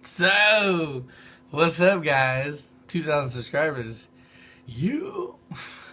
So, what's up, guys? 2,000 subscribers. You.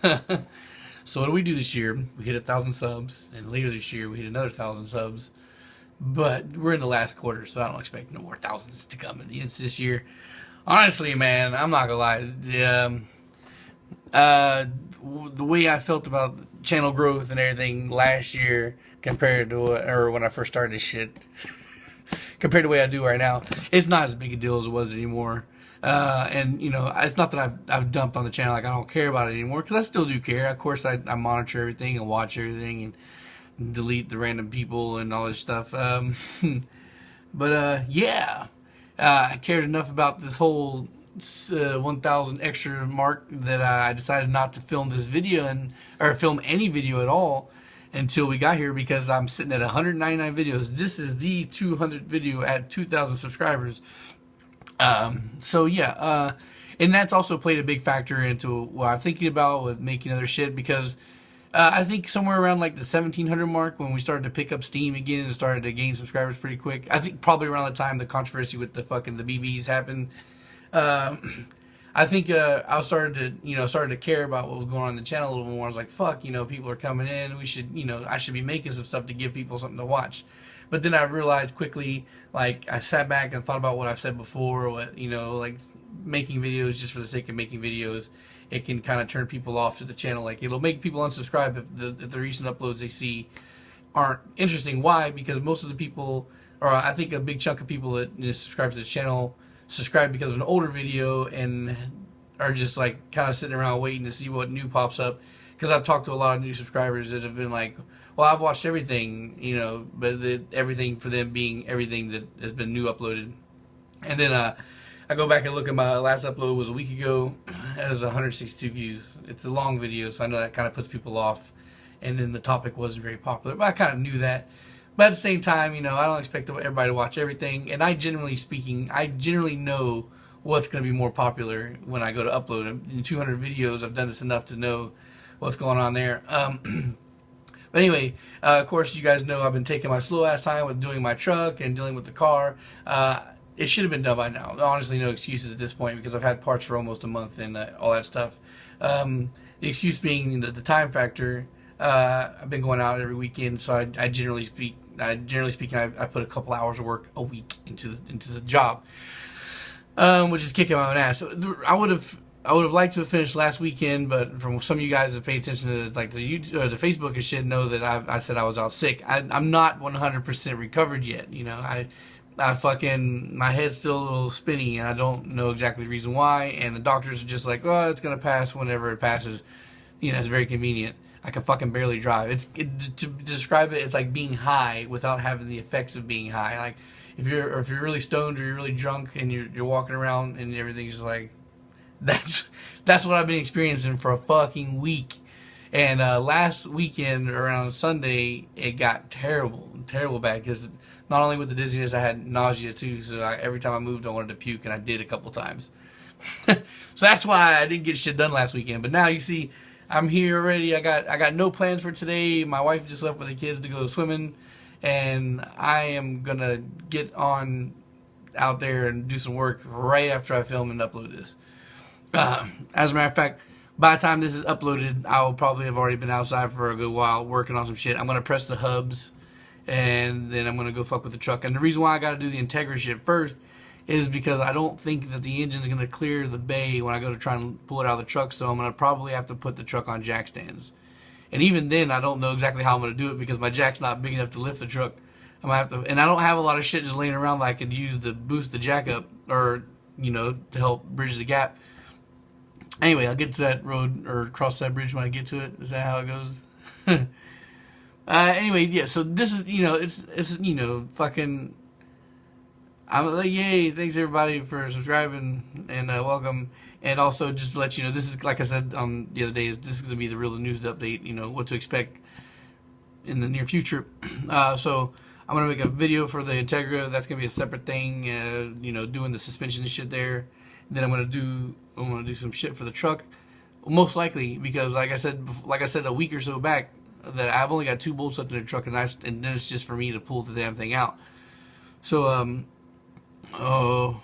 So, what do we do this year? We hit 1,000 subs, and later this year we hit another 1,000 subs. But we're in the last quarter, so I don't expect no more thousands to come in the end this year. Honestly, man, I'm not gonna lie. The way I felt about channel growth and everything last year compared to or when I first started this shit, compared to the way I do right now, it's not as big a deal as it was anymore. And you know, it's not that I've dumped on the channel, like I don't care about it anymore, because I still do care. Of course, I monitor everything and watch everything and delete the random people and all this stuff. But yeah, I cared enough about this whole 1,000 extra mark that I decided not to film this video or film any video at all until we got here, because I'm sitting at 199 videos. This is the 200th video at 2,000 subscribers. So yeah, and that's also played a big factor into what I'm thinking about with making other shit, because I think somewhere around like the 1,700 mark, when we started to pick up steam again and started to gain subscribers pretty quick. I think probably around the time the controversy with the BBs happened. I think I started to care about what was going on in the channel a little more. I was like, fuck, people are coming in. We should, I should be making some stuff to give people something to watch. But then I realized quickly, like, I sat back and thought about what I've said before, like making videos just for the sake of making videos, it can kind of turn people off to the channel. Like, it'll make people unsubscribe if the recent uploads they see aren't interesting. Why? Because most of the people, or I think a big chunk of people that subscribe to the channel, subscribe because of an older video and are just like kind of sitting around waiting to see what new pops up. Because I've talked to a lot of new subscribers that have been like, well, I've watched everything, but everything for them being everything that has been new uploaded. And then I go back and look at my last upload was a week ago. It has 162 views. It's a long video, so I know that kind of puts people off. And then the topic wasn't very popular, but I kind of knew that. But at the same time, I don't expect everybody to watch everything. And I generally know what's going to be more popular when I go to upload. In 200 videos, I've done this enough to know what's going on there. But anyway, of course, you guys know I've been taking my slow ass time with doing my truck and dealing with the car. It should have been done by now. Honestly, no excuses at this point, because I've had parts for almost a month and all that stuff. The excuse being the time factor. I've been going out every weekend, so I generally speaking, I put a couple hours of work a week into the job, which is kicking my own ass. So I would have liked to have finished last weekend, but from some of you guys that pay attention to like the YouTube or the Facebook and shit, know that I said I was out sick. I'm not 100% recovered yet. I fucking, my head's still a little spinny, and I don't know exactly the reason why. And the doctors are just like, oh, it's gonna pass whenever it passes. It's very convenient. I can fucking barely drive. To describe it, it's like being high without having the effects of being high. Like if you're really stoned or you're really drunk and you're walking around and everything's just like, that's what I've been experiencing for a fucking week. And last weekend around Sunday, it got terrible bad, because not only with the dizziness, I had nausea too. So every time I moved, I wanted to puke, and I did a couple times. So that's why I didn't get shit done last weekend. But now you see, I'm here already. I got no plans for today. My wife just left with the kids to go swimming, and I am gonna get on out there and do some work right after I film and upload this. As a matter of fact, by the time this is uploaded, I will probably have already been outside for a good while working on some shit. I'm gonna press the hubs, and then I'm gonna go fuck with the truck. And the reason why I gotta do the Integra shit first is because I don't think that the engine's going to clear the bay when I go to try and pull it out of the truck, so I'm going to probably have to put the truck on jack stands. And even then, I don't know exactly how I'm going to do it, because my jack's not big enough to lift the truck. I'm going to have to, and I don't have a lot of shit just laying around that I could use to boost the jack up, or, to help bridge the gap. Anyway, I'll get to that road, or cross that bridge when I get to it. Is that how it goes? Anyway, yeah, so this is, it's fucking... I'm like, yay, thanks everybody for subscribing, and welcome. And also, just to let you know, this is, like I said the other day, this is going to be the real news update, what to expect in the near future. So I'm going to make a video for the Integra. That's going to be a separate thing, doing the suspension and shit there. And then I'm going to do some shit for the truck, most likely, because like I said a week or so back, that I've only got 2 bolts left in the truck, and then it's just for me to pull the damn thing out. So Oh,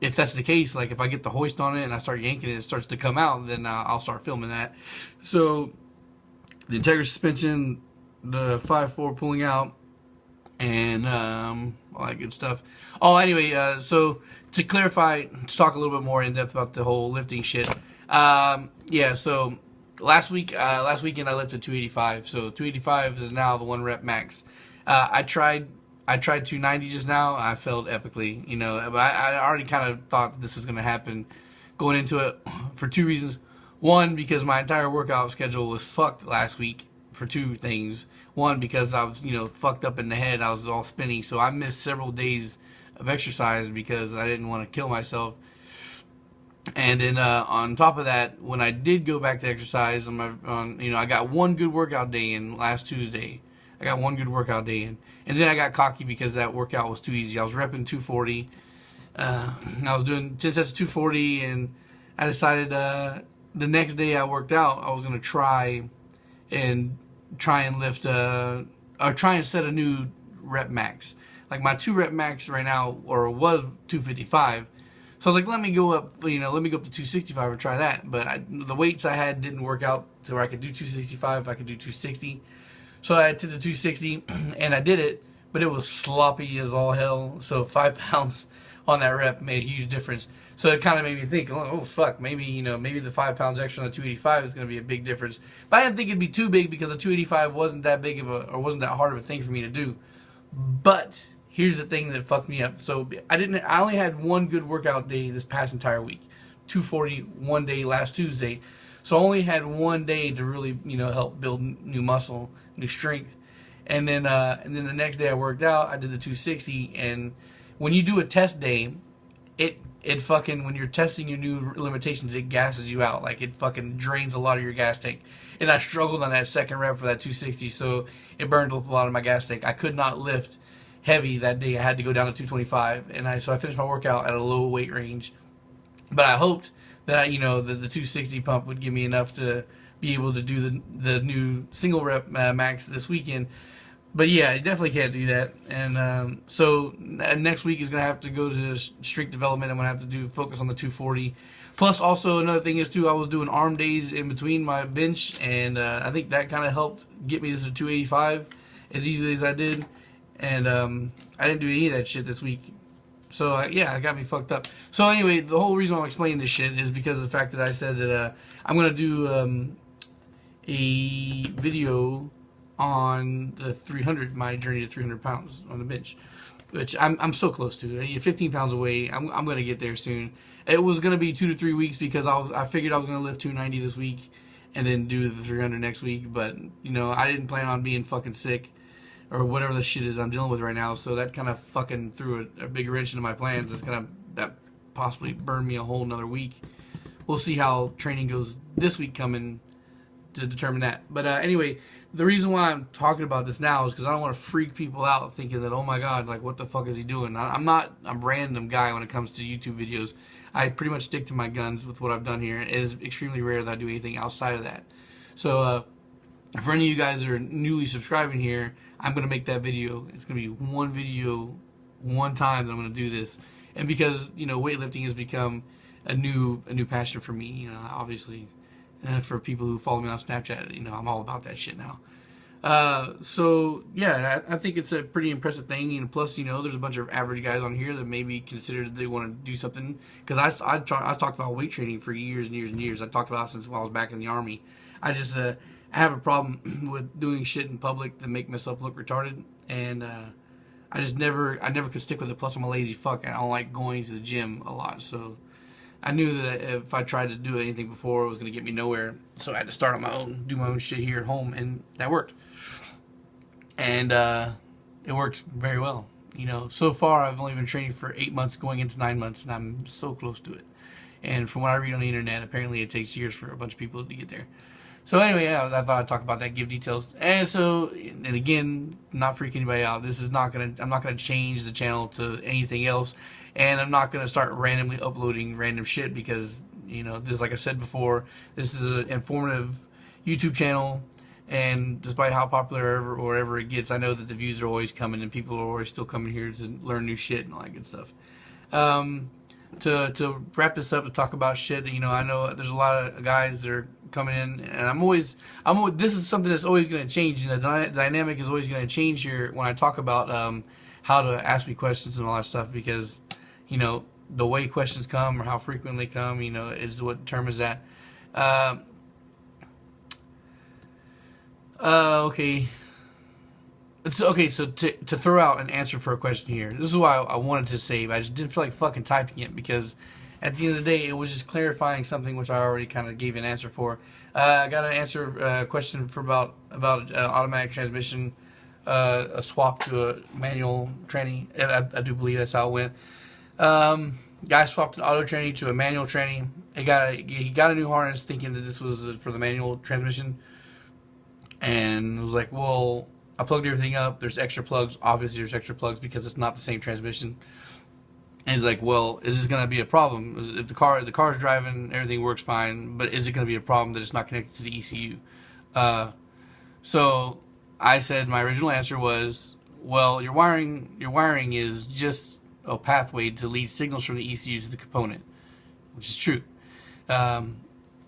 if that's the case, like if I get the hoist on it and I start yanking it, it starts to come out, then I'll start filming that. So the Integra suspension, the 5.4 pulling out, and all that good stuff. Oh, anyway, so to clarify, to talk a little bit more in depth about the whole lifting shit. Yeah, so last weekend I lifted 285. So 285 is now the 1 rep max. I tried 290 just now. I failed epically, but I already kind of thought this was going to happen going into it for 2 reasons. One, because my entire workout schedule was fucked last week for 2 things. One, because I was, fucked up in the head. I was all spinning. So I missed several days of exercise because I didn't want to kill myself. And then on top of that, when I did go back to exercise, I got one good workout day in last Tuesday. I got one good workout day in. And then I got cocky because that workout was too easy. I was repping 240. I was doing 10 sets of 240, and I decided the next day I worked out, I was going to try and lift, or try and set a new rep max. Like my 2 rep max right now, or was 255. So I was like, let me go up to 265 and try that. But the weights I had didn't work out to where I could do 265. I could do 260. So I did the 260, and I did it, but it was sloppy as all hell. So 5 pounds on that rep made a huge difference. So it kind of made me think, oh fuck, maybe the 5 pounds extra on the 285 is going to be a big difference. But I didn't think it'd be too big because the 285 wasn't that big of wasn't that hard of a thing for me to do. But here's the thing that fucked me up. So I only had one good workout day this past entire week. 240 one day last Tuesday. So I only had one day to really, help build new muscle, new strength. And then the next day I worked out, I did the 260, and when you do a test day, it fucking, when you're testing your new limitations, it gasses you out. Like, it fucking drains a lot of your gas tank. And I struggled on that second rep for that 260, so it burned a lot of my gas tank. I could not lift heavy that day. I had to go down to 225, and so I finished my workout at a low weight range. But I hoped that the 260 pump would give me enough to be able to do the new single rep max this weekend. But yeah, you definitely can't do that. And so next week is going to have to go to strength development. I'm going to have to focus on the 240. Plus, also another thing is too, I was doing arm days in between my bench, and I think that kind of helped get me to 285 as easily as I did. And I didn't do any of that shit this week. So yeah, it got me fucked up. So anyway, the whole reason I'm explaining this shit is because of the fact that I said that I'm going to do a video on the 300, my journey to 300 pounds on the bench, which I'm so close to. 15 pounds away. I'm going to get there soon. It was going to be 2 to 3 weeks because I figured I was going to lift 290 this week and then do the 300 next week. But, I didn't plan on being fucking sick or whatever the shit is I'm dealing with right now. So that kind of fucking threw a big wrench into my plans. That possibly burned me a whole another week. We'll see how training goes this week coming to determine that. But anyway, the reason why I'm talking about this now is because I don't want to freak people out thinking that, oh my god, like, what the fuck is he doing? I'm not a random guy when it comes to YouTube videos. I pretty much stick to my guns with what I've done here. It is extremely rare that I do anything outside of that. So for any of you guys that are newly subscribing here, I'm going to make that video. It's going to be one video, one time that I'm going to do this. And because, weightlifting has become a new passion for me, obviously. For people who follow me on Snapchat, I'm all about that shit now. So yeah, I think it's a pretty impressive thing. And plus, there's a bunch of average guys on here that maybe consider that they want to do something. Because I talked about weight training for years and years and years. I talked about it since while I was back in the Army. I just I have a problem with doing shit in public that make myself look retarded, and I never could stick with it. Plus, I'm a lazy fuck. I don't like going to the gym a lot, so I knew that if I tried to do anything before, it was going to get me nowhere. So I had to start on my own, do my own shit here at home, and that worked. And it worked very well. So far I've only been training for 8 months, going into 9 months, and I'm so close to it. And from what I read on the internet, apparently it takes years for a bunch of people to get there. So anyway, yeah, I thought I'd talk about that, give details. And again, not freak anybody out. I'm not gonna change the channel to anything else. And I'm not gonna start randomly uploading random shit because, this, like I said before, this is an informative YouTube channel. And despite how popular or wherever it gets, I know that the views are always coming and people are always still coming here to learn new shit and all that good stuff. To wrap this up, to talk about shit. You know, I know there's a lot of guys that are coming in, and I'm always. This is something that's always going to change. You know, the dynamic is always going to change here when I talk about how to ask me questions and all that stuff, because, you know, the way questions come or how frequent they come, you know, is what determines that. Okay. Okay, so to throw out an answer for a question here, this is why I wanted to save. I just didn't feel like fucking typing it, because at the end of the day, it was just clarifying something which I already kind of gave an answer for. I got an answer question for about automatic transmission, a swap to a manual tranny. I do believe that's how it went. Guy swapped an auto tranny to a manual tranny. He got a new harness thinking that this was for the manual transmission, and was like, well, I plugged everything up. There's extra plugs. Obviously, there's extra plugs because it's not the same transmission. And he's like, well, is this going to be a problem? If the car's driving, everything works fine, but is it going to be a problem that it's not connected to the ECU? So I said my original answer was, well, your wiring is just a pathway to lead signals from the ECU to the component, which is true.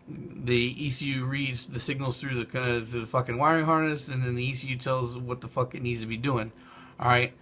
The ECU reads the signals through the fucking wiring harness, and then the ECU tells what the fuck it needs to be doing. All right.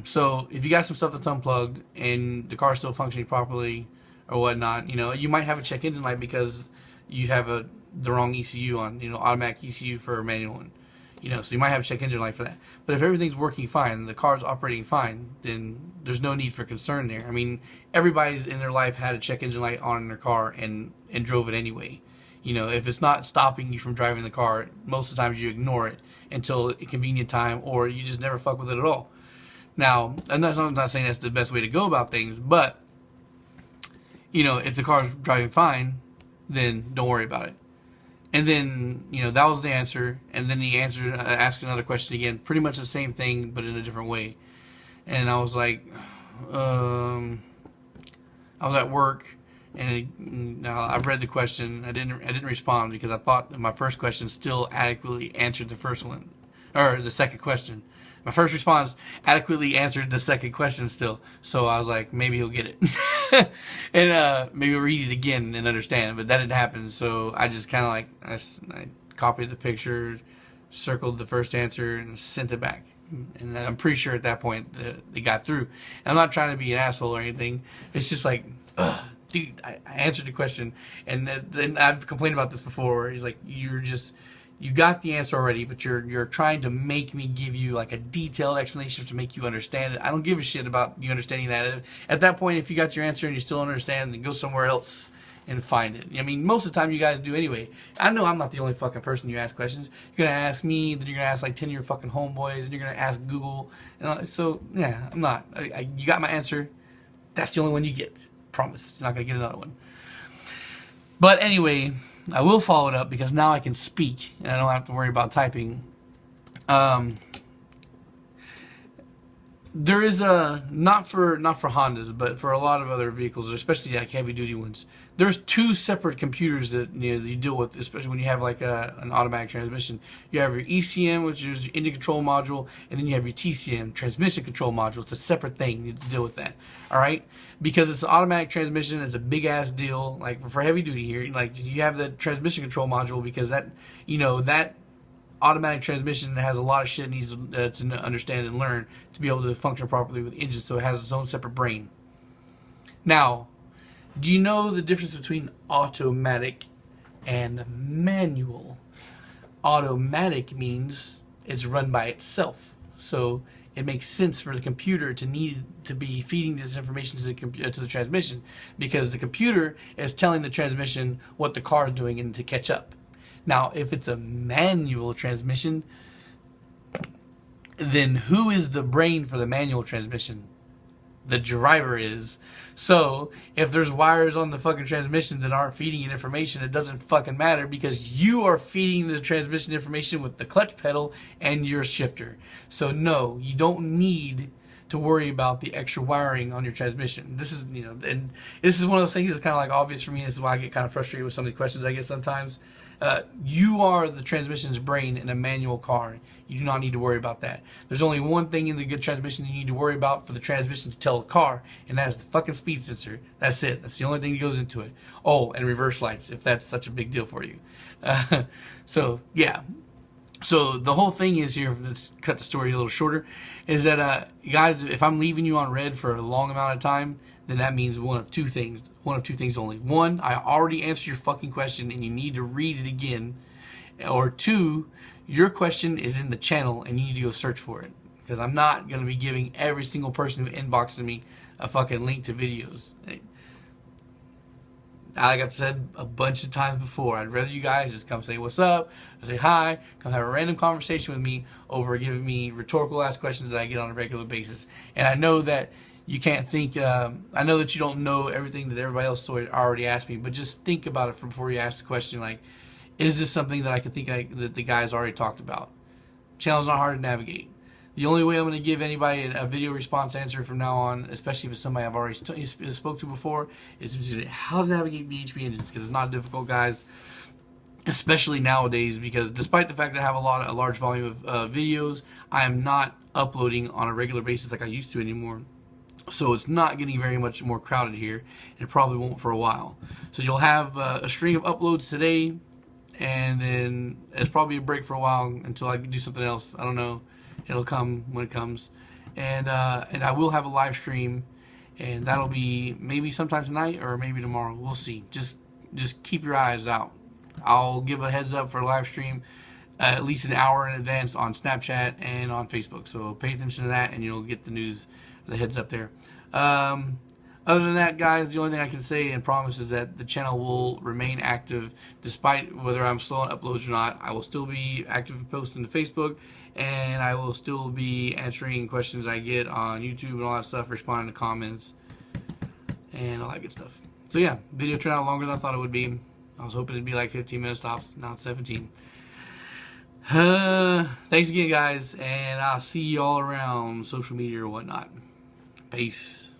So if you got some stuff that's unplugged and the car's still functioning properly or whatnot, you know, you might have a check engine light because you have the wrong ECU on, you know, automatic ECU for a manual one. You know, so you might have a check engine light for that. But if everything's working fine, the car's operating fine, then there's no need for concern there. I mean, everybody's in their life had a check engine light on in their car and drove it anyway. You know, if it's not stopping you from driving the car, most of the times you ignore it until a convenient time, or you just never fuck with it at all. Now, I'm not saying that's the best way to go about things, but, you know, if the car's driving fine, then don't worry about it. And then, you know, that was the answer. And then he asked another question again, pretty much the same thing, but in a different way. And I was like, I was at work, and I read the question. I didn't respond because I thought that my first question still adequately answered the first one, or the second question. My first response adequately answered the second question still. So I was like, maybe he'll get it. And maybe he'll read it again and understand. But that didn't happen. So I just kind of like, I copied the picture, circled the first answer, and sent it back. And I'm pretty sure at that point they got through. And I'm not trying to be an asshole or anything. It's just like, dude, I answered the question. And then I've complained about this before. Where he's like, you got the answer already, but you're trying to make me give you like a detailed explanation to make you understand it. I don't give a shit about you understanding that. At that point, if you got your answer and you still don't understand, then go somewhere else and find it. I mean, most of the time you guys do anyway. I know I'm not the only fucking person you ask questions. You're gonna ask me, then you're gonna ask like 10 of your fucking homeboys, and you're gonna ask Google. So yeah, I'm not. You got my answer. That's the only one you get. Promise. You're not gonna get another one. But anyway, I will follow it up because now I can speak and I don't have to worry about typing. There is not for Hondas, but for a lot of other vehicles, especially like heavy duty ones, there's two separate computers that you deal with, especially when you have like an automatic transmission. You have your ECM, which is your engine control module, and then you have your TCM, transmission control module. It's a separate thing. You need to deal with that. All right, because it's an automatic transmission. It's a big ass deal. Like for heavy duty here, like you have the transmission control module because that automatic transmission has a lot of shit it needs to understand and learn to be able to function properly with engines, so it has its own separate brain. Now, do you know the difference between automatic and manual? Automatic means it's run by itself, so it makes sense for the computer to need to be feeding this information to the transmission, because the computer is telling the transmission what the car is doing and to catch up. Now, if it's a manual transmission, then who is the brain for the manual transmission? The driver is. So, if there's wires on the fucking transmission that aren't feeding it information, it doesn't fucking matter because you are feeding the transmission information with the clutch pedal and your shifter. So, no, you don't need to worry about the extra wiring on your transmission. This is, and this is one of those things that's kind of like obvious for me. This is why I get kind of frustrated with some of the questions I get sometimes. You are the transmission's brain in a manual car. You do not need to worry about that. There's only one thing in the good transmission you need to worry about for the transmission to tell the car, and that is the fucking speed sensor. That's it. That's the only thing that goes into it. Oh, and reverse lights, if that's such a big deal for you. So, yeah. So the whole thing is here, let's cut the story a little shorter, is that, guys, if I'm leaving you on red for a long amount of time, then that means one of two things. One of two things only. One, I already answered your fucking question and you need to read it again. Or two, your question is in the channel and you need to go search for it. Because I'm not going to be giving every single person who inboxes me a fucking link to videos. Like I've said a bunch of times before, I'd rather you guys just come say what's up, say hi, come have a random conversation with me over giving me rhetorical ass questions that I get on a regular basis. And I know that you can't think, I know that you don't know everything that everybody else already asked me, but just think about it before you ask the question, like, is this something that I can think that the guys already talked about? Channel's not hard to navigate. The only way I'm going to give anybody a video response answer from now on, especially if it's somebody I've already spoke to before, is how to navigate VHP engines, because it's not difficult, guys, especially nowadays, because despite the fact that I have a large volume of videos, I am not uploading on a regular basis like I used to anymore. So it's not getting very much more crowded here, and it probably won't for a while. So you'll have a string of uploads today, and then it's probably a break for a while until I can do something else. I don't know. It'll come when it comes, and I will have a live stream, and that'll be maybe sometime tonight or maybe tomorrow. We'll see. Just keep your eyes out. I'll give a heads up for a live stream at least an hour in advance on Snapchat and on Facebook. So pay attention to that, and you'll get the news, the heads up there. Other than that, guys, the only thing I can say and promise is that the channel will remain active despite whether I'm slow on uploads or not. I will still be active posting to Facebook, and I will still be answering questions I get on YouTube and all that stuff, responding to comments, and all that good stuff. So yeah, video turned out longer than I thought it would be. I was hoping it'd be like 15 minutes tops. Now it's 17. Thanks again, guys, and I'll see you all around social media or whatnot. Peace.